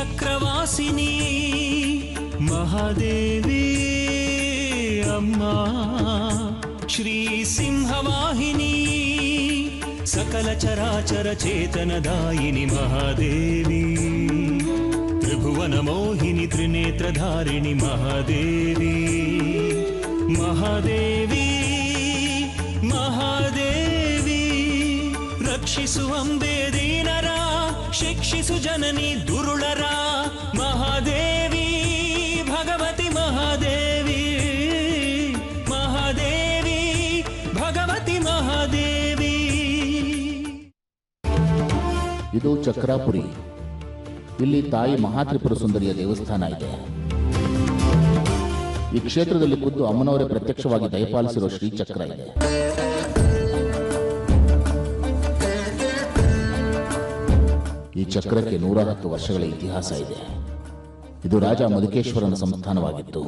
ಚಕ್ರವಾಸಿನಿ ಮಹಾದೇವಿ ಅಮ್ಮ ಶ್ರೀ ಸಿಂಹವಾಹಿನಿ ಸಕಲ ಚರಾಚರ ಚೇತನದಾಯಿನಿ ಮಹಾದೇವಿ ತ್ರಿಭುವನ ಮೋಹಿನಿ ತ್ರಿನೇತ್ರಧಾರಿಣಿ ಮಹಾದೇವಿ ಮಹಾದೇವಿ ಮಹಾದೇವಿ ರಕ್ಷಿಸು ಅಂಬೆ ದೀನರ ಶಿಕ್ಷಿಸು ಜನನಿ ದುರುಳರ ಮಹಾದೇವಿ ಭಗವತಿ ಮಹಾದೇವಿ ಮಹಾದೇವಿ ಭಗವತಿ ಮಹಾದೇವಿ. ಇದು ಚಕ್ರಾಪುರಿ. ಇಲ್ಲಿ ತಾಯಿ ಮಹಾತ್ರಿಪುರ ಸುಂದರಿಯ ದೇವಸ್ಥಾನ ಇದೆ. ಈ ಕ್ಷೇತ್ರದಲ್ಲಿ ಖುದ್ದು ಅಮ್ಮನವರೇ ಪ್ರತ್ಯಕ್ಷವಾಗಿ ದಯಪಾಲಿಸಿರೋ ಶ್ರೀಚಕ್ರ ಇದೆ. ಈ ಚಕ್ರಕ್ಕೆ 110 ವರ್ಷಗಳ ಇತಿಹಾಸ ಇದೆ. ಇದು ರಾಜ ಮಧುಕೇಶ್ವರನ ಸಂಸ್ಥಾನವಾಗಿತ್ತು.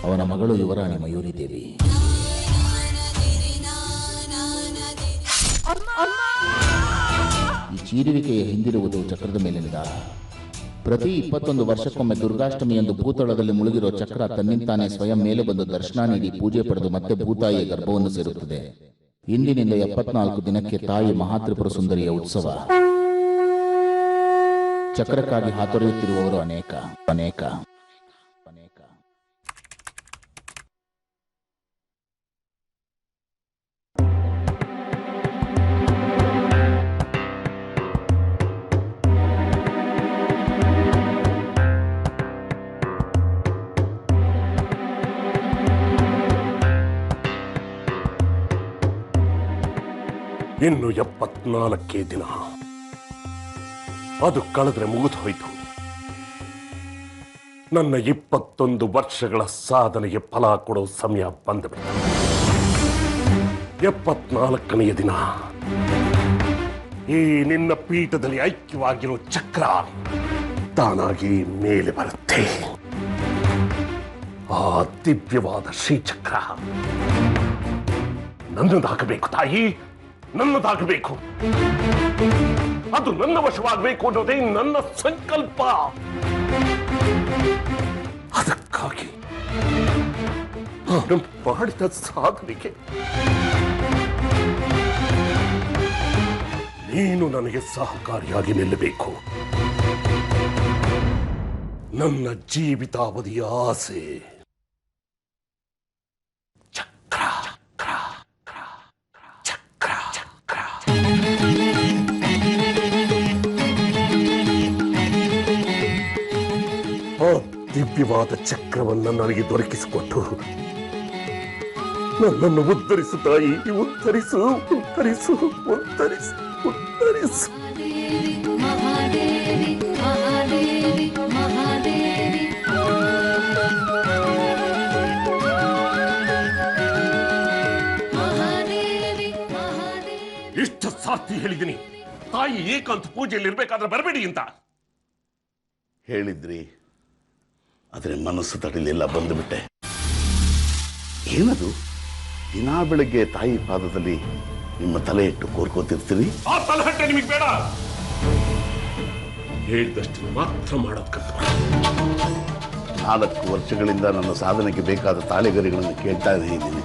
ಅವನ ಮಗಳು ಯುವರಾಣಿ ಮಯೂರಿ ದೇವಿ. ಈ ಚೀರುವಿಕೆಯ ಹಿಂದಿರುವುದು ಚಕ್ರದ ಮೇಲಿನ ದಾರ. ಪ್ರತಿ 21 ವರ್ಷಕ್ಕೊಮ್ಮೆ ದುರ್ಗಾಷ್ಟಮಿಯಂದು ಭೂತಳದಲ್ಲಿ ಮುಳುಗಿರೋ ಚಕ್ರ ತನ್ನಿಂತಾನೆ ಸ್ವಯಂ ಮೇಲೆ ಬಂದು ದರ್ಶನ ನೀಡಿ ಪೂಜೆ ಪಡೆದು ಮತ್ತೆ ಭೂತಾಯಿಯ ಗರ್ಭವನ್ನು ಸೇರುತ್ತದೆ. ಇಂದಿನಿಂದ 74 ದಿನಕ್ಕೆ ತಾಯಿ ಮಹಾತ್ರಿಪುರ ಸುಂದರಿಯ ಉತ್ಸವ. ಚಕ್ರಕ್ಕಾಗಿ ಹಾತೊರೆಯುತ್ತಿರುವವರು ಅನೇಕ ಅನೇಕ ಅನೇಕ. ಇನ್ನು 74 ದಿನ. ಅದು ಕಳೆದ್ರೆ ಮುಗಿದು ಹೋಯಿತು. ನನ್ನ 21 ವರ್ಷಗಳ ಸಾಧನೆಗೆ ಫಲ ಕೊಡೋ ಸಮಯ ಬಂದುಬಿಟ್ಟ. 74ನೆಯ ದಿನ ಈ ನಿನ್ನ ಪೀಠದಲ್ಲಿ ಐಕ್ಯವಾಗಿರೋ ಚಕ್ರ ತಾನಾಗಿ ಮೇಲೆ ಬರುತ್ತೆ. ಆ ದಿವ್ಯವಾದ ಶ್ರೀಚಕ್ರ ನನ್ನದಾಗಬೇಕು ತಾಯಿ, ನನ್ನದಾಗಬೇಕು. ಅದು ನನ್ನ ವಶವಾಗಬೇಕು ಅನ್ನೋದೇ ನನ್ನ ಸಂಕಲ್ಪ. ಅದಕ್ಕಾಗಿ ನಾನು ಮಾಡಿದ ಸಾಧನೆಗೆ ನೀನು ನನಗೆ ಸಹಕಾರಿಯಾಗಿ ನಿಲ್ಲಬೇಕು. ನನ್ನ ಜೀವಿತಾವಧಿಯ ಆಸೆ ದಿವ್ಯವಾದ ಚಕ್ರವನ್ನು ನನಗೆ ದೊರಕಿಸಿಕೊಟ್ಟು ನನ್ನನ್ನು ಉದ್ಧರಿಸು ತಾಯಿ, ಉದ್ಧರಿಸು ಉದ್ಧರಿಸು ಉದ್ಧರಿಸು ಉದ್ಧರಿಸು. ಇಷ್ಟು ಸಾರ್ಥಿ ಹೇಳಿದ್ದೀನಿ ತಾಯಿ ಏಕಾಂತ ಪೂಜೆಯಲ್ಲಿ ಇರ್ಬೇಕಾದ್ರೆ ಬರಬೇಡಿ ಅಂತ ಹೇಳಿದ್ರಿ. ಆದರೆ ಮನಸ್ಸು ತಡಿಲಿಲ್ಲ, ಬಂದುಬಿಟ್ಟೆ. ಏನದು? ದಿನಾ ಬೆಳಗ್ಗೆ ತಾಯಿ ಪಾದದಲ್ಲಿ ನಿಮ್ಮ ತಲೆ ಇಟ್ಟು ಕೋರ್ಕೋತಿರ್ತೀರಿ. ಆ ತಲೆಹಟ್ಟೆ ನಿಮಗೆ ಬೇಡ. ಹೇಳಿದಷ್ಟು ಮಾತ್ರ ಮಾಡೋದು ಕಲ್ತು. 4 ವರ್ಷಗಳಿಂದ ನನ್ನ ಸಾಧನೆಗೆ ಬೇಕಾದ ತಾಳೆಗರಿಗಳನ್ನು ಕೇಳ್ತಾ ಇದ್ದೀನಿ,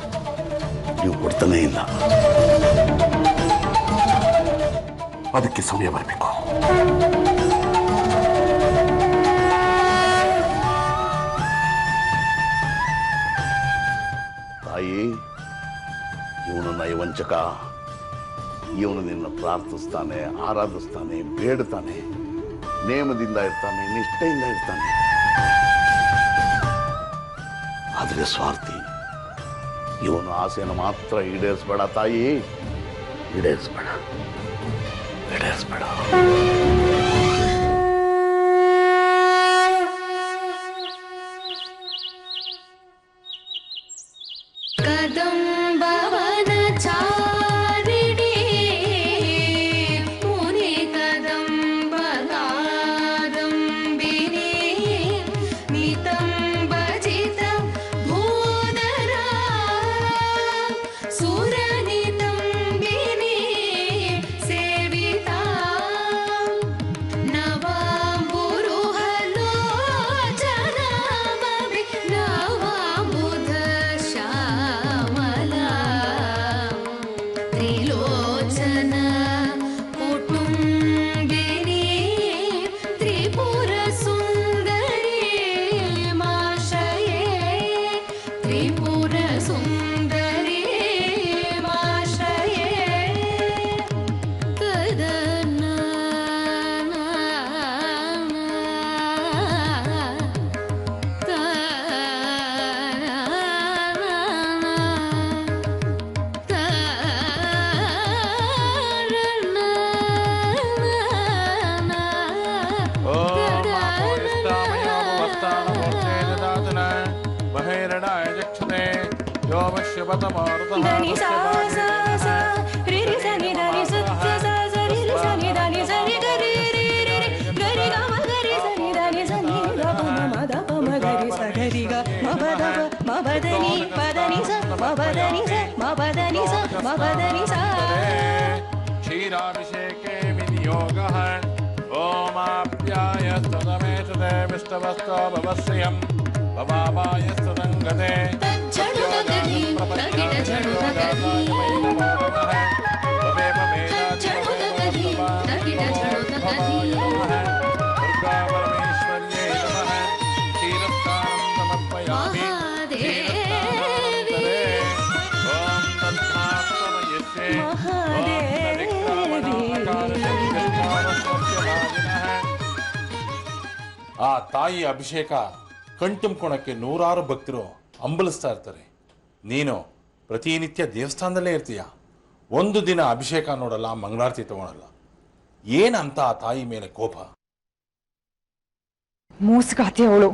ನೀವು ಕೊಡ್ತಾನೇ ಇಲ್ಲ. ಅದಕ್ಕೆ ಸಮಯ ಬರಬೇಕು. ತಾಯಿ, ಇವನು ನಯವಂಚಕ. ಇವನು ನಿನ್ನ ಪ್ರಾರ್ಥಿಸ್ತಾನೆ, ಆರಾಧಿಸ್ತಾನೆ, ಬೇಡ್ತಾನೆ, ನೇಮದಿಂದ ಇರ್ತಾನೆ, ನಿಷ್ಠೆಯಿಂದ ಇರ್ತಾನೆ. ಆದರೆ ಸ್ವಾರ್ಥಿ. ಇವನು ಆಸೆಯನ್ನು ಮಾತ್ರ ಈಡೇರಿಸಬೇಡ ತಾಯಿ, ಈಡೇರಿಸಬೇಡ, ಈಡೇರಿಸಬೇಡ. ಕದಂಬವ क्षीराभिषेके विनियोगः ओमाप्यायस्तदमेतदे विष्टवस्तो भवश्रियम् भवापायस्तदङ्गते परमेश्वर्यै नमः क्षीरस्नानं समर्पयामि ಆ ತಾಯಿ ಅಭಿಷೇಕ ಕಣ್ತುಂಬ್ಕೊಳಕ್ಕೆ ನೂರಾರು ಭಕ್ತರು ಅಂಬಲಿಸ್ತಾ ಇರ್ತಾರೆ. ನೀನು ಪ್ರತಿನಿತ್ಯ ದೇವಸ್ಥಾನದಲ್ಲೇ ಇರ್ತೀಯ, ಒಂದು ದಿನ ಅಭಿಷೇಕ ನೋಡಲ್ಲ, ಮಂಗಳಾರತಿ ತಗೊಳಲ್ಲ. ಏನಂತ ಆ ತಾಯಿ ಮೇಲೆ ಕೋಪ? ಮೂಸ್ಗಾತಿ ಅವಳು.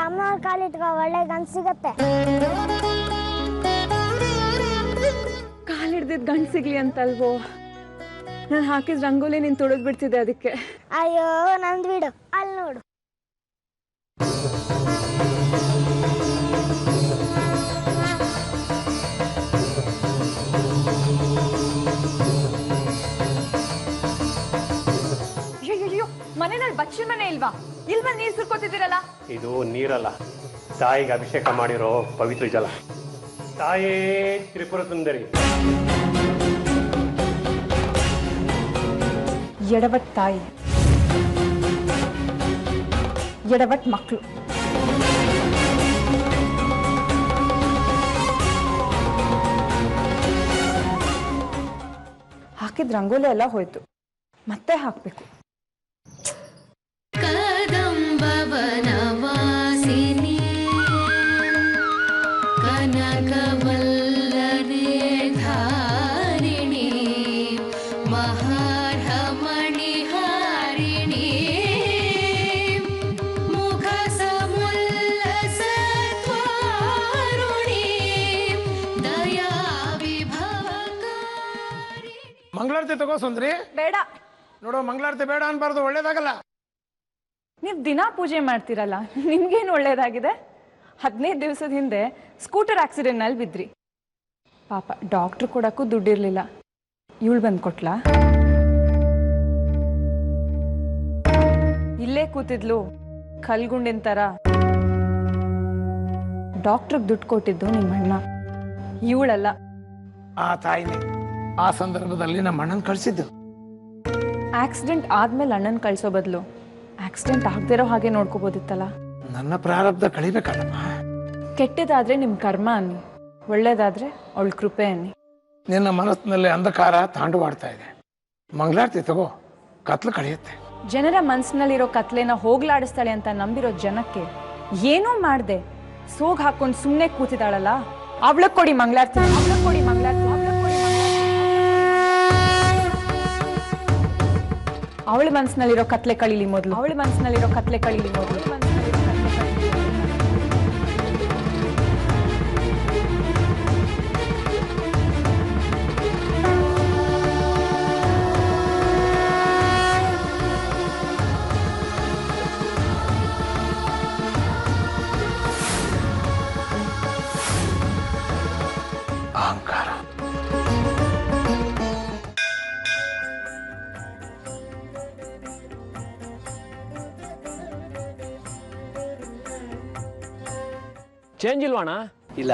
ಅಮ್ಮ ಕಾಲಿಟ್ಕೊ, ಒಳ್ಳೆ ಗಂಡು ಸಿಗತ್ತೆ. ಕಾಲಿಡ್ದಿದ್ ಗಂಡು ಸಿಗ್ಲಿ ಅಂತಲ್ವೋ, ನಾನು ಹಾಕಿದ ರಂಗೋಲಿ ನೀನ್ ತೊಳೆದ್ ಬಿಡ್ತಿದ್ದೆ ಅದಕ್ಕೆ. ಅಯ್ಯೋ ನಂದ್ ಬಿಡು, ಅಲ್ಲಿ ನೋಡು. ಮನೆಯಲ್ಲಿ ಬಚ್ಚಿ ಮನೆ ಇಲ್ವಾ? ಇಲ್ವಾ ನೀರ್ ಸುರ್ಕೋತಿದ್ದೀರಲ್ಲ? ಇದು ನೀರಲ್ಲ, ತಾಯಿಗೆ ಅಭಿಷೇಕ ಮಾಡಿರೋ ಪವಿತ್ರ ಜಲ. ತಾಯೇ ತ್ರಿಪುರ ಸುಂದರಿ. ಎಡವಟ್ ತಾಯಿ, ಎಡವಟ್ ಮಕ್ಕಳು. ಹಾಕಿದ ರಂಗೋಲಿ ಎಲ್ಲ ಹೋಯ್ತು, ಮತ್ತೆ ಹಾಕ್ಬೇಕು. ಕದಂಬವನವಾಸಿನಿ ಕನಕವಲ್ಲನೆ ಧಾರಿಣಿ ಮಹಾರ್ಹಮಣಿ ಹಾರಿಣಿ ಮುಖ ಸಮುಲ್ಲಸ ತ್ವಾರುಣಿ ದಯಾ ವಿಭವಕಾರಿಣಿ. ಮಂಗಳಾರತಿ ತಗೋ ಸುಂದ್ರಿ. ಬೇಡ ನೋಡು, ಮಂಗಳಾರತಿ ಬೇಡ ಅನ್ಬಾರ್ದು, ಒಳ್ಳೇದಾಗಲ್ಲ. ನೀವು ದಿನಾ ಪೂಜೆ ಮಾಡ್ತೀರಲ್ಲ, ನಿಮ್ಗೇನು ಒಳ್ಳೇದಾಗಿದೆ? 15 ದಿವಸದ ಹಿಂದೆ ಸ್ಕೂಟರ್ ಆಕ್ಸಿಡೆಂಟ್ನಲ್ಲಿ ಬಿದ್ರಿ. ಪಾಪ ಡಾಕ್ಟ್ರು ಕೊಡಕ್ಕೂ ದುಡ್ಡಿರ್ಲಿಲ್ಲ, ಇವಳು ಬಂದು ಕೊಟ್ಲಾ? ಇಲ್ಲೇ ಕೂತಿದ್ಲು ಕಲ್ಗುಂಡಿನ ಥರ. ಡಾಕ್ಟ್ರಿಗೆ ದುಡ್ಡು ಕೊಟ್ಟಿದ್ದು ನಿಮ್ಮ ಅಣ್ಣ, ಇವಳಲ್ಲ. ಆ ತಾಯಿನೇ ಆ ಸಂದರ್ಭದಲ್ಲಿ ನಮ್ಮ ಅಣ್ಣನ ಕಳಿಸಿದ್ದು. ಆಕ್ಸಿಡೆಂಟ್ ಆದ್ಮೇಲೆ ಅಣ್ಣನ ಕಳಿಸೋ ಬದಲು ಆಕ್ಸಿಡೆಂಟ್ ಆಗದಿರೋ ಹಾಗೆ ನೋಡ್ಕೋಬೋದಿತ್ತಲ್ಲ. ನನ್ನ ಪ್ರಾರಬ್ಧ ಕಳಿಬೇಕಲ್ಲಮ್ಮ. ಕೆಟ್ಟದಾದ್ರೆ ನಿಮ್ಮ ಕರ್ಮ ಅನ್ನಿ, ಒಳ್ಳೇದಾದ್ರೆ ಅವಳ ಕೃಪೆ ಅನ್ನಿ. ನಿನ್ನ ಮನಸ್ಸಿನಲ್ಲಿ ಅಂಧಕಾರ ತಾಂಡವಾಡ್ತಾ ಇದೆ. ಮಂಗಳಾರತಿ ತಗೋ, ಕತ್ಲು ಕಳೆಯುತ್ತೆ. ಜನರ ಮನಸ್ಸಿನಲ್ಲಿರೋ ಕತ್ಲೆನ ಹೋಗ್ಲಾಡಿಸ್ತಾಳೆ ಅಂತ ನಂಬಿರೋ ಜನಕ್ಕೆ ಏನೂ ಮಾಡ್ದೆ ಸೋಗ್ ಹಾಕೊಂಡು ಸುಮ್ಮನೆ ಕೂತಿದ್ದಾಳಲ್ಲ, ಅವಳಕ್ಕೆ ಕೊಡಿ ಮಂಗಳಾರತಿ, ಅವಳಕ್ಕೆ ಕೊಡಿ ಮಂಗಳಾರತಿ, ಅವಳಕ್ಕೆ ಕೊಡಿ ಅವಳ ಮನಸ್ಸಿನಲ್ಲಿರೋ ಕತ್ಲೆ ಕಳೀಲಿ ಮೊದಲು, ಅವಳ ಮನಸ್ಸಿನಲ್ಲಿರೋ ಕತ್ಲೆ ಕಳೀಲಿ ಮೊದಲು. ಅಹಂಕಾರ. ಚೇಂಜ್ ಇಲ್ವಾಣ? ಇಲ್ಲ.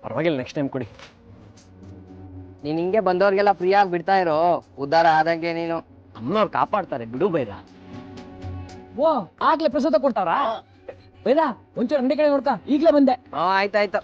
ಪರವಾಗಿಲ್ಲ, ನೆಕ್ಸ್ಟ್ ಟೈಮ್ ಕೊಡಿ. ನೀನ್ ಹಿಂಗೆ ಬಂದವ್ರಿಗೆಲ್ಲ ಫ್ರೀ ಆಗಿ ಬಿಡ್ತಾ ಇರೋ, ಉದ್ಧಾರ ಆದಂಗೆ ನೀನು. ಅಮ್ಮನವ್ರು ಕಾಪಾಡ್ತಾರೆ, ಬಿಡು ಬೈರ. ಓ, ಆಗ್ಲೇ ಪ್ರಸಾದ ಕೊಡ್ತಾರಾ? ಬೈರ ಒಂಚೂರು ಅಂಗಡಿ ಕಡೆ ನೋಡ್ತಾ, ಈಗ್ಲೇ ಬಂದೆ. ಆಯ್ತಾಯ್ತು.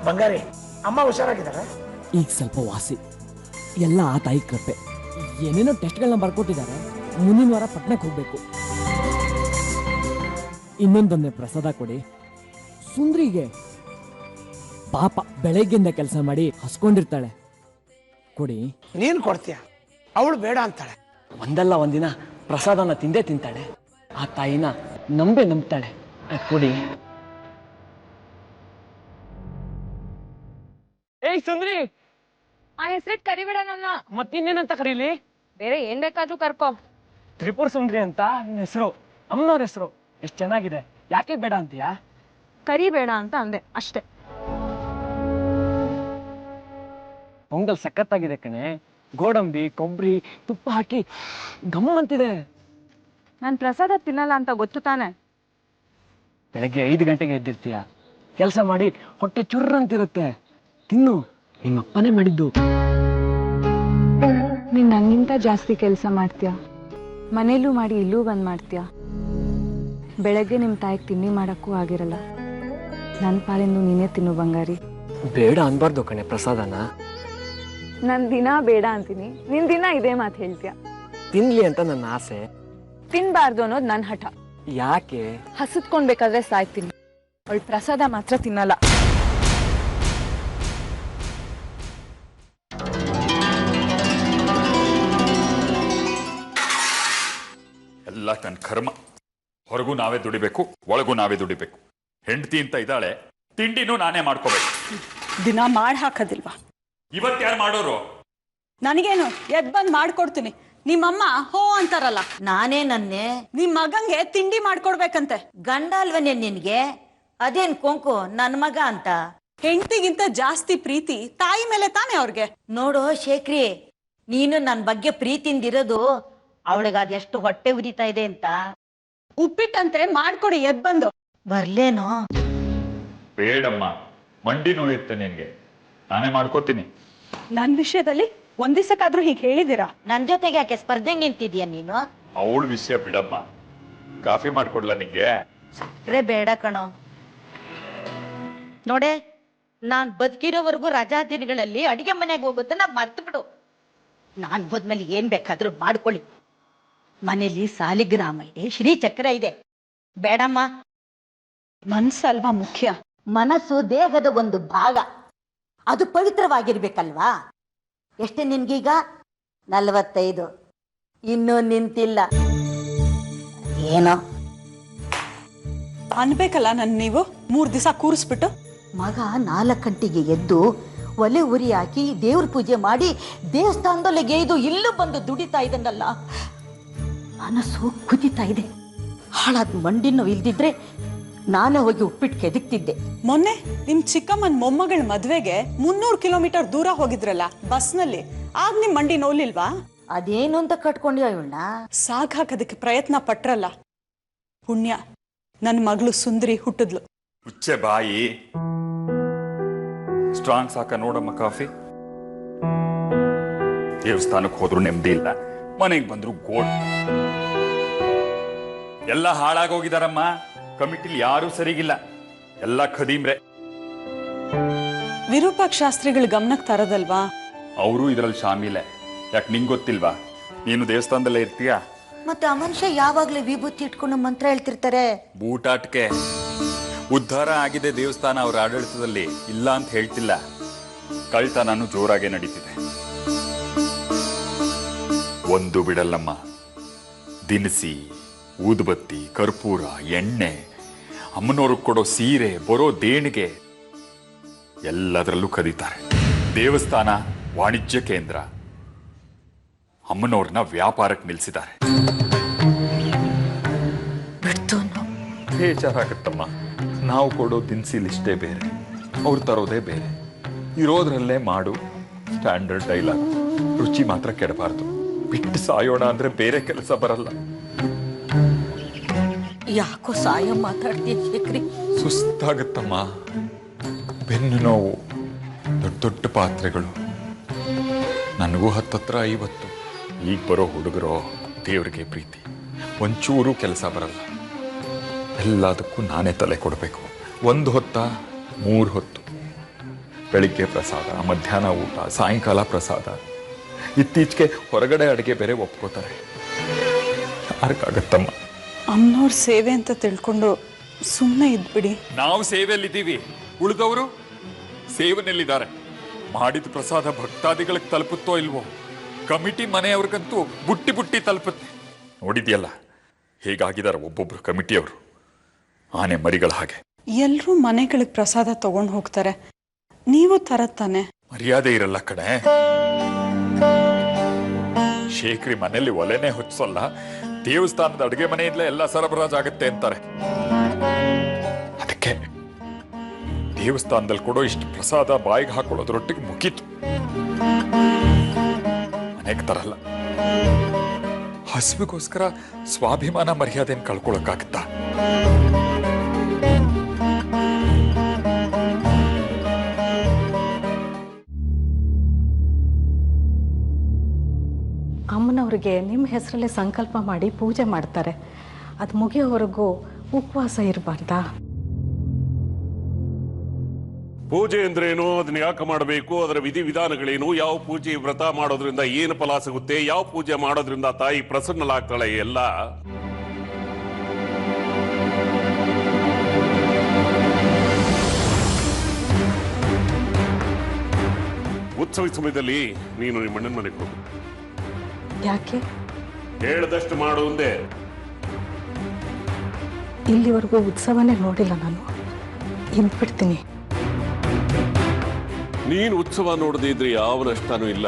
ಬಂಗಾರಿ, ಅಮ್ಮ ಹುಷಾರಾಗಿದ್ದಾರೆ? ಈಗ ಸ್ವಲ್ಪ ವಾಸಿ, ಎಲ್ಲ ಆ ತಾಯಿ ಕೃಪೆ. ಏನೇನೋ ಟೆಸ್ಟ್ಗಳನ್ನ ಬರ್ಕೊಟ್ಟಿದ್ದಾರೆ, ಮುಂದಿನ ವಾರ ಪಟ್ನಕ್ಕೆ ಹೋಗ್ಬೇಕು. ಇನ್ನೊಂದೊಂದೇ ಪ್ರಸಾದ ಕೊಡಿ ಸುಂದ್ರಿಗೆ. ಪಾಪ ಬೆಳಗ್ಗೆಯಿಂದ ಕೆಲಸ ಮಾಡಿ ಹಸ್ಕೊಂಡಿರ್ತಾಳೆ, ಕೊಡಿ. ನೀನ್ ಕೊಡ್ತೀಯ, ಅವಳು ಬೇಡ ಅಂತಾಳೆ. ಒಂದಲ್ಲ ಒಂದಿನ ಪ್ರಸಾದನ ತಿಂದೇ ತಿಂತಾಳೆ, ಆ ತಾಯಿನ ನಂಬ್ತಾಳೆ, ಕೊಡಿ. ಏಯ್ ಸುಂದ್ರಿ, ಆ ಹೆಸರಿಟ್ ಕರಿಬೇಡ ನನ್ನ. ಮತ್ತಿನ್ನೇನಂತ ಕರೀಲಿ? ಬೇರೆ ಏನ್ ಬೇಕಾದ್ರೂ ಕರ್ಕೊ. ತ್ರಿಪುರ ಸುಂದ್ರಿ ಅಂತ ನಿನ್ನ ಹೆಸರು, ಅಮ್ಮನವ್ರ ಹೆಸರು. ಎಷ್ಟು ಚೆನ್ನಾಗಿದೆ, ಯಾಕೆ ಬೇಡ ಅಂತೀಯಾ? ಕರಿಬೇಡ ಅಂತ ಅಂದೆ ಅಷ್ಟೇ. ಪೊಂಗಲ್ ಸಖತ್ತಾಗಿದೆ ಕಣೆ, ಗೋಡಂಬಿ ಕೊಬ್ಬರಿ ತುಪ್ಪ ಹಾಕಿ ಗಮ್ಮಂತಿದೆ. ನಾನ್ ಪ್ರಸಾದ ತಿನ್ನಲ್ಲ ಅಂತ ಗೊತ್ತು ತಾನೆ. ಬೆಳಗ್ಗೆ 5 ಗಂಟೆಗೆ ಎದ್ದಿರ್ತೀಯ, ಕೆಲಸ ಮಾಡಿ ಹೊಟ್ಟೆ ಚುರ್ರಂತಿರುತ್ತೆ, ತಿನ್ನು. ನಿಮ್ಮಪ್ಪನೇ ಮಾಡಿದ್ದು. ನೀನ್ ನನ್ಗಿಂತ ಜಾಸ್ತಿ ಕೆಲಸ ಮಾಡ್ತೀಯ, ಮನೇಲೂ ಮಾಡಿ ಇಲ್ಲೂ ಬಂದ್ ಮಾಡ್ತೀಯ. ಬೆಳಗ್ಗೆ ನಿಮ್ ತಾಯಿಗೆ ತಿಂಡಿ ಮಾಡಕ್ಕೂ ಆಗಿರಲ್ಲ. ನನ್ನ ಪಾಲಿಂದು ನೀನೇ ತಿನ್ನು ಬಂಗಾರಿ. ಬೇಡ ಅನ್ಬಾರ್ದು ಕಣೆ ಪ್ರಸಾದನ. ನನ್ ದಿನ ಬೇಡ ಅಂತೀನಿ, ನಿನ್ ದಿನ ಇದೇ ಮಾತು ಹೇಳ್ತೀಯ. ತಿನ್ಲಿ ಅಂತ ನನ್ನ ಆಸೆ. ತಿನ್ಬಾರ್ದು ಅನ್ನೋದು ನನ್ ಹಠ. ಯಾಕೆ? ಹಸಿದ್ಕೊಂಡ್ಬೇಕಾದ್ರೆ ಸಾಯ್ತೀನಿ, ಅವಳು ಪ್ರಸಾದ ಮಾತ್ರ ತಿನ್ನಲ್ಲ. ಎಲ್ಲ ನನ್ನ ಕರ್ಮ. ಹೊರಗೂ ನಾವೇ ದುಡಿಬೇಕು, ಒಳಗೂ ನಾವೇ ದುಡಿಬೇಕು. ಹೆಂಡತಿ ಅಂತ ಇದ್ದಾಳೆ, ತಿಂಡಿನೂ ನಾನೇ ಮಾಡ್ಕೋಬೇಕು. ದಿನ ಮಾಡಿ ಹಾಕೋದಿಲ್ವಾ? ಇವತ್ತು ಯಾರು ಮಾಡೋರು? ನನಗೇನು, ಎದ್ ಬಂದ್ ಮಾಡ್ಕೊಡ್ತೀನಿ. ನಿಮ್ಮಮ್ಮ ಹೋ ಅಂತಾರಲ್ಲ, ನಾನೇ ನನ್ನೆ ನಿಮ್ ಮಗಂಗೆ ತಿಂಡಿ ಮಾಡ್ಕೊಡ್ಬೇಕಂತೆ. ಗಂಡ ಅಲ್ವನೇ ನಿನ್ಗೆ? ಅದೇನ್ ಕೊಂಕು ನನ್ ಮಗ ಅಂತ? ಹೆಂಡತಿಗಿಂತ ಜಾಸ್ತಿ ಪ್ರೀತಿ ತಾಯಿ ಮೇಲೆ ತಾನೇ ಅವ್ರಿಗೆ. ನೋಡು ಶೇಖರಿ, ನೀನು ನನ್ ಬಗ್ಗೆ ಪ್ರೀತಿಯಿಂದಿರೋದು ಅವಳಿಗೆ ಅದೆಷ್ಟು ಹೊಟ್ಟೆ ಉರಿತಾ ಇದೆ ಅಂತ. ಉಪ್ಪಿಟ್ಟಂತೆ ಮಾಡ್ಕೊಡಿ, ಎದ್ ಬಂದು. ಬರ್ಲೇನೋ? ಬೇಡಮ್ಮ, ಮಂಡಿ ನೋಯುತ್ತೆ ನಿನ್ಗೆ, ನಾನೇ ಮಾಡ್ಕೋತೀನಿ. ನನ್ ವಿಷಯದಲ್ಲಿ ಒಂದ್ ದಿವಸಕ್ಕಾದ್ರೂ ಹೀಗೆ ಹೇಳಿದೀರಾ? ನನ್ ಜೊತೆಗೆ ಯಾಕೆ ಸ್ಪರ್ಧೆ ನಿಂತಿದ್ಯಾ ನೀನು? ಅವಳ ವಿಷಯ ಬಿಡಮ್ಮ, ಕಾಫಿ ಮಾಡ್ಕೊಡ್ಲ ನಿಂಗೆ? ಸಕ್ರೆ ಬೇಡ ಕಣೋ. ನೋಡೆ, ನಾನ್ ಬದುಕಿರೋವರೆಗೂ ರಜಾ ದಿನಗಳಲ್ಲಿ ಅಡಿಗೆ ಮನೆಗೆ ಹೋಗೋದನ್ನ ಮರ್ತು ಬಿಡು. ನಾನ್ ಹೋದ್ಮೇಲೆ ಏನ್ ಬೇಕಾದ್ರೂ ಮಾಡ್ಕೊಳ್ಳಿ. ಮನೇಲಿ ಸಾಲಿಗ್ರಾಮ ಇದೆ, ಶ್ರೀಚಕ್ರ ಇದೆ. ಬೇಡಮ್ಮ. ಮನ್ಸಲ್ವಾ ಮುಖ್ಯ? ಮನಸ್ಸು ದೇಹದ ಒಂದು ಭಾಗ, ಅದು ಪವಿತ್ರವಾಗಿರ್ಬೇಕಲ್ವಾ? ಎಷ್ಟೇ ನಿನ್ಗೀಗ? 45. ಇನ್ನೂ ನಿಂತಿಲ್ಲ. ಏನೋ ಅನ್ಬೇಕಲ್ಲ ನೀವು 3 ದಿವಸ ಕೂರಿಸ್ಬಿಟ್ಟು. ಮಗ 4 ಗಂಟೆಗೆ ಎದ್ದು ಒಲೆ ಉರಿ ಹಾಕಿ ದೇವ್ರ ಪೂಜೆ ಮಾಡಿ ದೇವಸ್ಥಾನದಲ್ಲಿ ಗೇಯ್ದು ಇಲ್ಲೂ ಬಂದು ದುಡಿತಾ ಇದ್ದನಲ್ಲ, ಮನಸ್ಸು ಕುದಿತಾ ಇದೆ. ಹಾಳಾದ ಮಂಡಿ ನೋವು ಇಲ್ದಿದ್ರೆ ನಾನೇ ಹೋಗಿ ಉಪ್ಪಿಟ್ಟು ಕೆದಕ್ತಿದ್ದೆ. ಮೊನ್ನೆ ನಿಮ್ ಚಿಕ್ಕಮ್ಮನ ಮೊಮ್ಮಗಳ ಮದ್ವೆಗೆ 300 ಕಿಲೋಮೀಟರ್ ದೂರ ಹೋಗಿದ್ರಲ್ಲ ಬಸ್ನಲ್ಲಿ, ಆಗ ನಿಮ್ ಮಂಡಿ ನೋಲಿಲ್ವಾ? ಅದೇನು ಅಂತ ಕಟ್ಕೊಂಡ್ಯಾ ಇವಳನ್ನ? ಸಾಕ್ ಹಾಕೋದಕ್ಕೆ ಪ್ರಯತ್ನ ಪಟ್ರಲ್ಲ. ಪುಣ್ಯ, ನನ್ನ ಮಗಳು ಸುಂದರಿ ಹುಟ್ಟಿದ್ಲು. ಹುಚ್ಚೆ ಬಾಯಿ. ಸ್ಟ್ರಾಂಗ್ ಸಾಕ ನೋಡಮ್ಮ ಕಾಫಿ. ದೇವಸ್ಥಾನಕ್ಕೆ ಹೋದ್ರು ನೆಮ್ಮದಿ ಇಲ್ಲ, ಮನೆಗೆ ಬಂದ್ರು ಗೋಡ್. ಎಲ್ಲ ಹಾಳಾಗೋಗಿದಾರಮ್ಮ. ಕಮಿಟಿಲಿ ಯಾರೂ ಸರಿಗಿಲ್ಲ, ಎಲ್ಲ ಖದೀಮ್ರೆ. ವಿರೂಪಾಕ್ಷ ಶಾಸ್ತ್ರಿಗಳ ಗಮನಕ್ಕೆ ತರದಲ್ವಾ? ಅವರು ಇದರಲ್ಲಿ ಶಾಮೀಲೆ. ಯಾಕೆ ನಿಂಗೆ ಗೊತ್ತಿಲ್ವಾ? ನೀನು ದೇವಸ್ಥಾನದಲ್ಲೇ ಇರ್ತೀಯ. ಮತ್ತೆ ಆ ಮನುಷ್ಯ ಯಾವಾಗ್ಲೂ ವಿಭೂತಿ ಇಟ್ಕೊಂಡು ಮಂತ್ರ ಹೇಳ್ತಿರ್ತಾರೆ. ಬೂಟಾಟ್ಕೆ. ಉದ್ಧಾರ ಆಗಿದೆ ದೇವಸ್ಥಾನ ಅವರ ಆಡಳಿತದಲ್ಲಿ, ಇಲ್ಲ ಅಂತ ಹೇಳ್ತಿಲ್ಲ. ಕಳ್ತನೂ ಜೋರಾಗೆ ನಡೀತಿದೆ. ಒಂದು ಬಿಡಲ್ಲಮ್ಮ. ದಿನಸಿ, ಊದುಬತ್ತಿ, ಕರ್ಪೂರ, ಎಣ್ಣೆ, ಅಮ್ಮನವ್ರಿಗೆ ಕೊಡೋ ಸೀರೆ, ಬರೋ ದೇಣಿಗೆ ಎಲ್ಲದರಲ್ಲೂ ಕದೀತಾರೆ. ದೇವಸ್ಥಾನ ವಾಣಿಜ್ಯ ಕೇಂದ್ರ. ಅಮ್ಮನವ್ರನ್ನ ವ್ಯಾಪಾರಕ್ಕೆ ನಿಲ್ಲಿಸಿದ್ದಾರೆ. ಬೇಜಾರಾಗತ್ತಮ್ಮ. ನಾವು ಕೊಡೋ ದಿನಸಿ ಲಿಸ್ಟೇ ಬೇರೆ, ಅವ್ರು ತರೋದೇ ಬೇರೆ. ಇರೋದ್ರಲ್ಲೇ ಮಾಡು, ಸ್ಟ್ಯಾಂಡರ್ಡ್ ಡೈಲಾಗ್. ರುಚಿ ಮಾತ್ರ ಕೆಡಬಾರ್ದು. ಬಿಟ್ಟು ಸಾಯೋಣ ಅಂದ್ರೆ ಬೇರೆ ಕೆಲಸ ಬರಲ್ಲ. ಯಾಕೋ ಸಾಯ ಮಾತಾಡ್ತೀಯ? ಸುಸ್ತಾಗತ್ತಮ್ಮ. ಬೆನ್ನು ನೋವು, ದೊಡ್ಡ ದೊಡ್ಡ ಪಾತ್ರೆಗಳು. ನನಗೂ 10-50. ಈಗ ಬರೋ ಹುಡುಗರು ದೇವ್ರಿಗೆ ಪ್ರೀತಿ, ಒಂಚೂರು ಕೆಲಸ ಬರಲ್ಲ. ಎಲ್ಲದಕ್ಕೂ ನಾನೇ ತಲೆ ಕೊಡಬೇಕು. 1 ಹೊತ್ತ 3 ಹೊತ್ತು. ಬೆಳಿಗ್ಗೆ ಪ್ರಸಾದ, ಮಧ್ಯಾಹ್ನ ಊಟ, ಸಾಯಂಕಾಲ ಪ್ರಸಾದ. ಇತ್ತೀಚೆಗೆ ಹೊರಗಡೆ ಅಡುಗೆ ಬೇರೆ ಒಪ್ಕೋತಾರೆ. ಯಾರಿಗಾಗತ್ತಮ್ಮ? ಅಮ್ಮನವ್ರ ಸೇವೆ ಅಂತ ತಿಳ್ಕೊಂಡು ಸುಮ್ಮನೆ ಇದ್ಬಿಡಿ. ನಾವು ಸೇವೆಯಲ್ಲಿದ್ದೀವಿ, ಉಳಿದವರು ಸೇವನೆಯಲ್ಲಿದ್ದಾರೆ. ಮಾಡಿದ ಪ್ರಸಾದ ಭಕ್ತಾದಿಗಳಿಗೆ ತಲುಪುತ್ತೋ ಇಲ್ವೋ? ಕಮಿಟಿ ಮನೆಯವ್ರಿಗಂತೂ ಬುಟ್ಟಿ ಬುಟ್ಟಿ ತಲುಪುತ್ತೆ. ನೋಡಿದ್ಯಲ್ಲ ಹೇಗಾಗಿದ್ದಾರೆ ಒಬ್ಬೊಬ್ರು ಕಮಿಟಿಯವರು, ಆನೆ ಮರಿಗಳ ಹಾಗೆ. ಎಲ್ರೂ ಮನೆಗಳಿಗೆ ಪ್ರಸಾದ ತಗೊಂಡು ಹೋಗ್ತಾರೆ, ನೀವು ತರತ್ತಾನೆ. ಮರ್ಯಾದೆ ಇರಲ್ಲ ಕಣೆ. ಶೇಖರಿ ಮನೆಯಲ್ಲಿ ಒಲೆನೇ ಹೊಚ್ಚಲ್ಲ, ದೇವಸ್ಥಾನದ ಅಡುಗೆ ಮನೆಯಿಂದಲೇ ಎಲ್ಲ ಸರಬರಾಜಾಗತ್ತೆ ಅಂತಾರೆ. ಅದಕ್ಕೆ ದೇವಸ್ಥಾನದಲ್ಲಿ ಕೊಡೋ ಇಷ್ಟು ಪ್ರಸಾದ ಬಾಯಿಗೆ ಹಾಕೊಳ್ಳೋದ್ರೊಟ್ಟಿಗೆ ಮುಗೀತು. ಮನೆಗೆ ತರಲ್ಲ. ಹಸುವಿಗೋಸ್ಕರ ಸ್ವಾಭಿಮಾನ ಮರ್ಯಾದೆಯನ್ನು ಕಳ್ಕೊಳಕ್ಕಾಗತ್ತಾ? ಅಮ್ಮನವ್ರಿಗೆ ನಿಮ್ಮ ಹೆಸರಲ್ಲೇ ಸಂಕಲ್ಪ ಮಾಡಿ ಪೂಜೆ ಮಾಡ್ತಾರೆ. ಅದು ಮುಗಿಯೋವರೆಗೂ ಉಪವಾಸ ಇರಬಾರ್ದಾ? ಪೂಜೆ ಅಂದ್ರೇನು, ಅದನ್ನ ಯಾಕೆ ಮಾಡಬೇಕು, ಅದರ ವಿಧಿವಿಧಾನಗಳೇನು, ಯಾವ ಪೂಜೆ ವ್ರತ ಮಾಡೋದ್ರಿಂದ ಏನು ಫಲ ಸಿಗುತ್ತೆ, ಯಾವ ಪೂಜೆ ಮಾಡೋದ್ರಿಂದ ತಾಯಿ ಪ್ರಸನ್ನಲಾಗ್ತಾಳೆ, ಎಲ್ಲ ಉತ್ಸವ ಸಮಯದಲ್ಲಿ ನೀನು ನಿಮ್ಮ ಅಣ್ಣನ ಮನೆಗೆ ಹೋಗು. ಯಾಕೆ? ಹೇಳದಷ್ಟು ಮಾಡು ಒಂದೇ. ಇಲ್ಲಿವರೆಗೂ ಉತ್ಸವನೇ ನೋಡಿಲ್ಲ ನಾನು, ಇದ್ಬಿಡ್ತೀನಿ. ನೀನು ಉತ್ಸವ ನೋಡದೇ ಇದ್ರೆ ಯಾವ ನಷ್ಟನೂ ಇಲ್ಲ.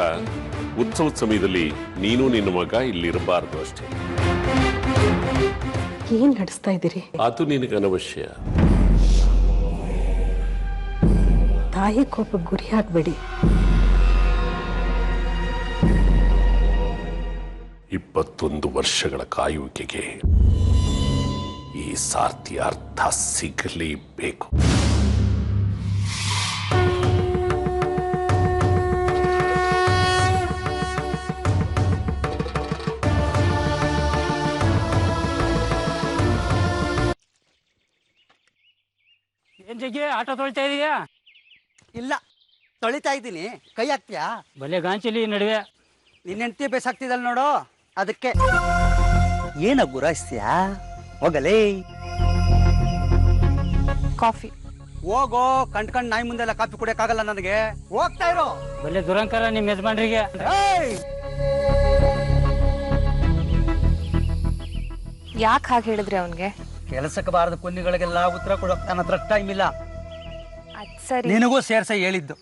ಉತ್ಸವದ ಸಮಯದಲ್ಲಿ ನೀನು ನಿನ್ನ ಮಗ ಇಲ್ಲಿರಬಾರ್ದು ಅಷ್ಟೇ. ಏನ್ ನಡೆಸ್ತಾ ಇದ್ದೀರಿ? ಅದು ನಿನಗೆ ಅನವಶ್ಯ. ತಾಯಿ ಕೋಪ ಗುರಿ ಹಾಕ್ಬೇಡಿ. 21 ವರ್ಷಗಳ ಕಾಯುವಿಕೆಗೆ ಈ ಸಾರ್ಥಿ ಅರ್ಥ ಸಿಗಲೇಬೇಕು. ಏನ್ ಜಗ್ಗಿ ಆಟೋ ತೊಳಿತಾ ಇದೀಯಾ? ಇಲ್ಲ, ತೊಳಿತಾ ಇದ್ದೀನಿ. ಕೈ ಹಾಕ್ತೀಯಾ? ಬಲೆ ಗಾಂಚಲಿ ನಡುವೆ ನಿನ್ನ ಹೆಂಡತಿ ಬೇಸಾಗ್ತಿದಲ್ ನೋಡು, ಅದಕ್ಕೆ. ಏನ ಗುರಾಯಿಸ್ತೀಯಾ? ಹೋಗಲೇ. ಕಾಫಿ. ಹೋಗೋ, ಕಂಡ್ಕಂಡ್ ನಾಯಿ ಮುಂದೆಲ್ಲ ಕಾಫಿ ಕುಡಿಯಕ್ಕಾಗಲ್ಲ ನನಗೆ. ಹೋಗ್ತಾ ಇರೋ. ಬಲೆ ದುರಂಕಾರ ನಿಮ್ಮ ಯಜಮಾನ್ರಿಗೆ. ಯಾಕೆ ಹಾಗೆ ಹೇಳಿದ್ರಿ ಅವನ್ಗೆ? ಕೆಲಸಕ್ಕೆ ಬಾರದ ಕುನ್ನಿಗಳಿಗೆಲ್ಲ ಉತ್ತರ ಕೊಡೋಕ್ ನನ್ನ ಹತ್ರ ಟೈಮ್ ಇಲ್ಲ. ಸರಿ, ನಿನಗೂ ಸೇರ್ಸ ಹೇಳಿದ್ದು.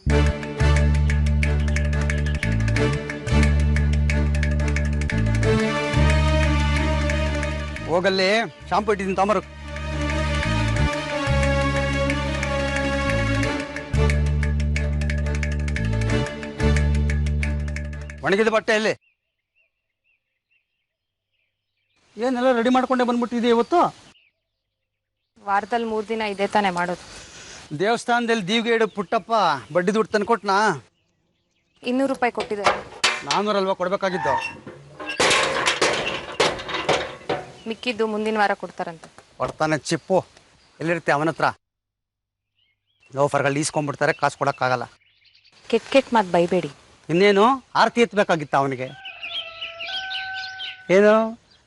ಹೋಗಲ್ಲಿ ಶಾಂಪು ಇಟ್ಟಿದ್ದೀನಿ, ತಾಮರು. ಒಣಗಿದ ಬಟ್ಟೆ ಎಲ್ಲಿ? ಏನೆಲ್ಲ ರೆಡಿ ಮಾಡ್ಕೊಂಡೆ ಬಂದ್ಬಿಟ್ಟಿದೆ ಇವತ್ತು? ವಾರದಲ್ಲಿ 3 ದಿನ ಇದೇ ತಾನೇ ಮಾಡೋದು. ದೇವಸ್ಥಾನದಲ್ಲಿ ದೀವಿಗೆ ಇಡೋ ಪುಟ್ಟಪ್ಪ ಬಡ್ಡಿ ದುಡ್ಡು ತಂದ್ಕೊಟ್ನಾ? 200 ರೂಪಾಯಿ ಕೊಟ್ಟಿದೆ. 400 ಅಲ್ವಾ ಕೊಡ್ಬೇಕಾಗಿದ್ದು? ಮಿಕ್ಕಿದ್ದು ಮುಂದಿನ ವಾರ ಕೊಡ್ತಾರಂತೆ. ಕೊಡ್ತಾನೆ ಚಿಪ್ಪು. ಎಲ್ಲಿರುತ್ತೆ ಅವನ ಹತ್ರ? ಲೋಫರ್ಗಳು ಈಸ್ಕೊಂಡ್ಬಿಡ್ತಾರೆ, ಕಾಸು ಕೊಡೋಕ್ಕಾಗಲ್ಲ. ಕೆಟ್ಟ ಮಾತು ಬೈಬೇಡಿ. ಇನ್ನೇನು ಆರತಿ ಎತ್ತಬೇಕಾಗಿತ್ತ ಅವನಿಗೆ? ಏನು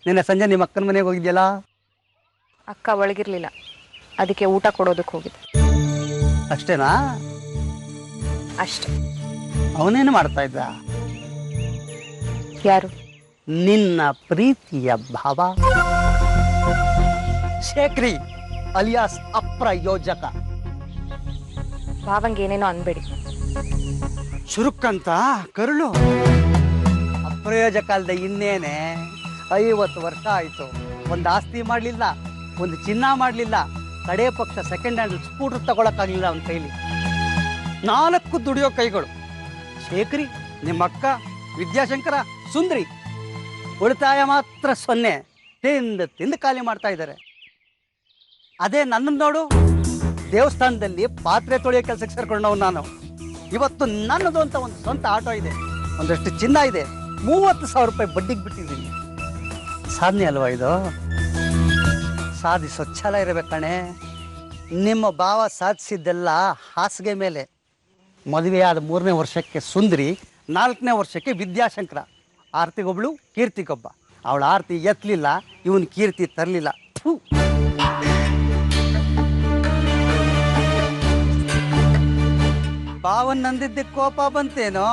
ನಿನ್ನೆ ಸಂಜೆ ನಿಮ್ಮ ಅಕ್ಕನ ಮನೆಗೆ ಹೋಗಿದ್ಯಲ್ಲ? ಅಕ್ಕ ಒಳಗಿರ್ಲಿಲ್ಲ, ಅದಕ್ಕೆ ಊಟ ಕೊಡೋದಕ್ಕೆ ಹೋಗಿದ್ದೆ. ಅಷ್ಟೇನಾ? ಅಷ್ಟೇ. ಅವನೇನು ಮಾಡ್ತಾ ಇದ್ದ? ಯಾರು? ನಿನ್ನ ಪ್ರೀತಿಯ ಭಾವ ಶೇಖ್ರಿ ಅಲಿಯಾಸ್ ಅಪ್ರಯೋಜಕ. ಭಾವಂಗೆ ಏನೇನೋ ಅನ್ಬೇಡಿ. ಚುರುಕ್ಕಂತ ಕರುಳು. ಅಪ್ರಯೋಜಕ ಅಲ್ದೆ ಇನ್ನೇನೆ. 50 ವರ್ಷ ಆಯ್ತು, ಒಂದು ಆಸ್ತಿ ಮಾಡಲಿಲ್ಲ, ಒಂದು ಚಿನ್ನ ಮಾಡಲಿಲ್ಲ, ಕಡೆ ಪಕ್ಷ ಸೆಕೆಂಡ್ ಹ್ಯಾಂಡ್ ಸ್ಕೂಟರ್ ತಗೊಳಕ್ಕಾಗಲಿಲ್ಲ ಅವನ ಕೈಲಿ. 4 ದುಡಿಯೋ ಕೈಗಳು. ಶೇಖರಿ, ನಿಮ್ಮಕ್ಕ, ವಿದ್ಯಾಶಂಕರ, ಸುಂದ್ರಿ. ಉಳಿತಾಯ ಮಾತ್ರ 0. ತಿಂದು ಖಾಲಿ ಮಾಡ್ತಾ ಇದ್ದಾರೆ. ಅದೇ ನನ್ನ ನೋಡು, ದೇವಸ್ಥಾನದಲ್ಲಿ ಪಾತ್ರೆ ತೊಳೆಯೋ ಕೆಲಸಕ್ಕೆ ಸೇರ್ಕೊಂಡವ್ ನಾನು. ಇವತ್ತು ನನ್ನದು ಅಂತ ಒಂದು ಸ್ವಂತ ಆಟೋ ಇದೆ, ಒಂದಷ್ಟು ಚಿನ್ನ ಇದೆ, 30,000 ರೂಪಾಯಿ ಬಡ್ಡಿಗೆ ಬಿಟ್ಟಿದ್ದೀನಿ. ಸಾಧನೆ ಅಲ್ವಾ ಇದು? ಸಾಧಿಸೋ ಛಲ ಇರಬೇಕಣೆ. ನಿಮ್ಮ ಭಾವ ಸಾಧಿಸಿದ್ದೆಲ್ಲ ಹಾಸಿಗೆ ಮೇಲೆ. ಮದುವೆಯಾದ 3ನೇ ವರ್ಷಕ್ಕೆ ಸುಂದರಿ, 4ನೇ ವರ್ಷಕ್ಕೆ ವಿದ್ಯಾಶಂಕರ. ಆರ್ತಿಗೊಬ್ಳು, ಕೀರ್ತಿಗೊಬ್ಬ. ಅವಳ ಆರ್ತಿ ಎತ್ತಲಿಲ್ಲ, ಇವನ್ ಕೀರ್ತಿ ತರಲಿಲ್ಲ. ಭಾವನ್ ನಂದಿದ್ದಕ್ಕೆ ಕೋಪ ಬಂತೇನೋ?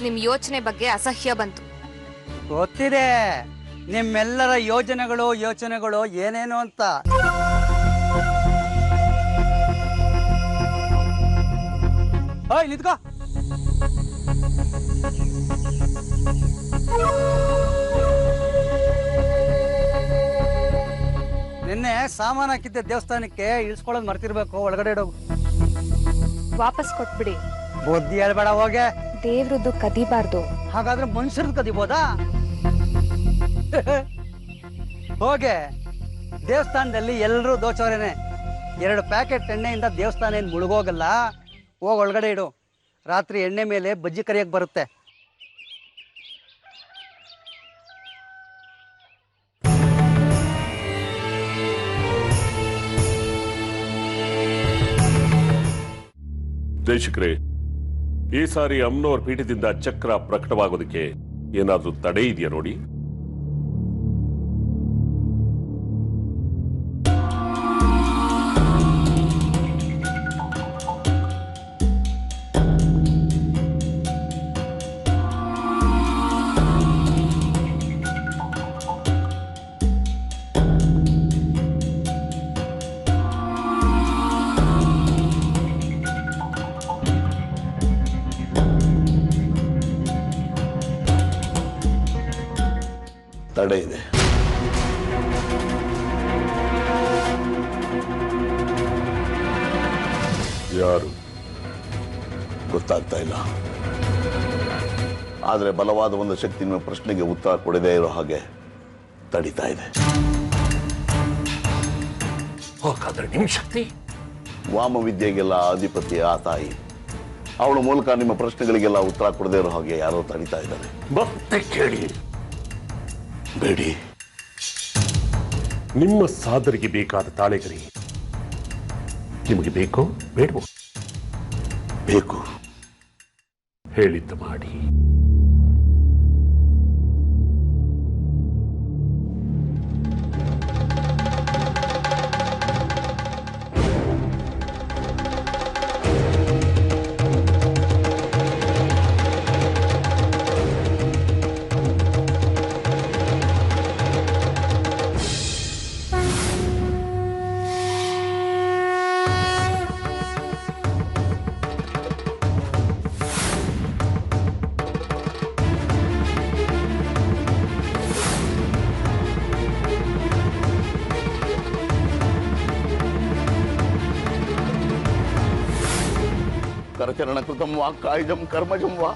ನಿಮ್ ಯೋಚನೆ ಬಗ್ಗೆ ಅಸಹ್ಯ ಬಂತು. ಗೊತ್ತಿದೆ ನಿಮ್ಮೆಲ್ಲರ ಯೋಚನೆಗಳು ಏನೇನು ಅಂತ. ಓಯ್ ನಿಂತ್ಕೋ. ನಿನ್ನೆ ಸಾಮಾನು ಹಾಕಿದ್ದೆ ದೇವಸ್ಥಾನಕ್ಕೆ, ಇಳಿಸ್ಕೊಳ್ಳೋದು ಮರ್ತಿರ್ಬೇಕು. ಒಳಗಡೆ ಇಡೋಗು. ವಾಪಸ್ ಕೊಟ್ಬಿಡಿ. ಬುದ್ಧಿ ಹೇಳ್ಬೇಡ ಹೋಗೆ. ದೇವ್ರದ್ದು ಕದಿಬಾರ್ದು. ಹಾಗಾದ್ರೆ ಮನುಷ್ಯರದ್ದು ಕದಿಬೋದಾ? ಹೋಗೆ. ದೇವಸ್ಥಾನದಲ್ಲಿ ಎಲ್ಲರೂ ದೋಚೋರೇನೆ. 2 ಪ್ಯಾಕೆಟ್ ಎಣ್ಣೆಯಿಂದ ದೇವಸ್ಥಾನ ಏನು ಮುಳುಗೋಗಲ್ಲ. ಹೋಗಿ ಒಳಗಡೆ ಇಡು. ರಾತ್ರಿ ಎಣ್ಣೆ ಮೇಲೆ ಬಜ್ಜಿ ಕರಿಯಕ್ಕೆ ಬರುತ್ತೆ. ದೇಶಿಕರೇ, ಈ ಸಾರಿ ಅಮ್ಮನವ್ರ ಪೀಠದಿಂದ ಚಕ್ರ ಪ್ರಕಟವಾಗೋದಕ್ಕೆ ಏನಾದ್ರೂ ತಡೆ ಇದೆಯಾ ನೋಡಿ. ತಡೆ ಇದೆ. ಯಾರು ಗೊತ್ತಾಗ್ತಾ ಇಲ್ಲ. ಆದರೆ ಬಲವಾದ ಒಂದು ಶಕ್ತಿ ನಿಮ್ಮ ಪ್ರಶ್ನೆಗೆ ಉತ್ತರ ಕೊಡದೇ ಇರೋ ಹಾಗೆ ತಡೀತಾ ಇದೆ. ಹಾಗಾದ್ರೆ ನಿಮ್ಮ ಶಕ್ತಿ? ವಾಮವಿದ್ಯೆಗೆಲ್ಲ ಅಧಿಪತಿ ಆ ತಾಯಿ. ಅವಳ ಮೂಲಕ ನಿಮ್ಮ ಪ್ರಶ್ನೆಗಳಿಗೆಲ್ಲ ಉತ್ತರ ಕೊಡದೇ ಇರೋ ಹಾಗೆ ಯಾರೋ ತಡೀತಾ ಇದ್ದಾರೆ. ಮತ್ತೆ ಕೇಳಿ ಬೇಡಿ. ನಿಮ್ಮ ಸಾಧನೆಗೆ ಬೇಕಾದ ತಾಳೆಗರಿ ನಿಮಗೆ ಬೇಕೋ ಬೇಡವೋ? ಬೇಕು. ಹೇಳಿದ್ದು ಮಾಡಿ. ಕರಚರಣ ಕೃತಂ ವಾ ಕಾಯಜಂ ಕರ್ಮಜಂ ವಾ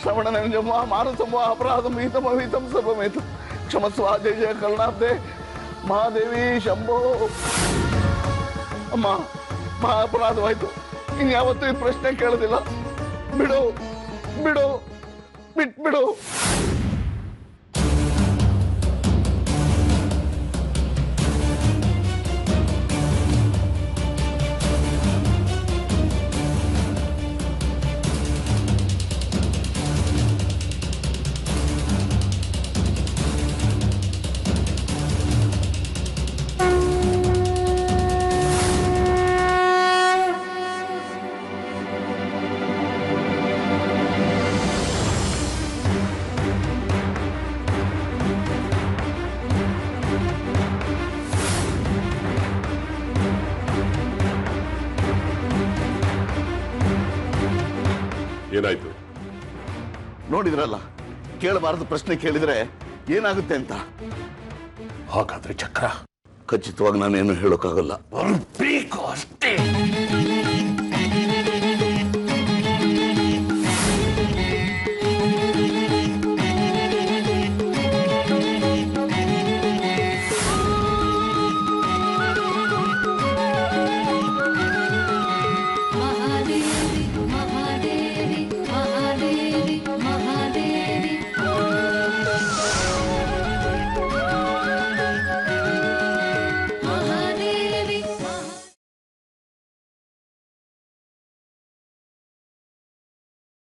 ಶ್ರವಣನಂಜಮ ಮಾನಸಮ ಅಪರಾಧಂ ಹಿತಮ ಹಿತಂ ಸರ್ವಮೇತು ಕ್ಷಮಸ್ವ ಜಯ ಜಯ ಕರುಣಾಬ್ದೆ ಮಹಾದೇವಿ ಶಂಭೋ. ಅಮ್ಮ ಮಹಾ ಅಪರಾಧವಾಯ್ತು, ಇನ್ಯಾವತ್ತೂ ಈ ಪ್ರಶ್ನೆ ಕೇಳೋದಿಲ್ಲ. ಬಿಡು ಬಿಡು ಬಿಟ್ಬಿಡು. ಏನಾಯ್ತು? ನೋಡಿದ್ರಲ್ಲ, ಕೇಳಬಾರದು ಪ್ರಶ್ನೆ ಕೇಳಿದ್ರೆ ಏನಾಗುತ್ತೆ ಅಂತ. ಹಾಗಾದ್ರೆ ಚಕ್ರ ಖಚಿತವಾಗಿ ನಾನೇನು ಹೇಳೋಕ್ಕಾಗಲ್ಲ. ಬರ್ಬೇಕು ಅಷ್ಟೇ.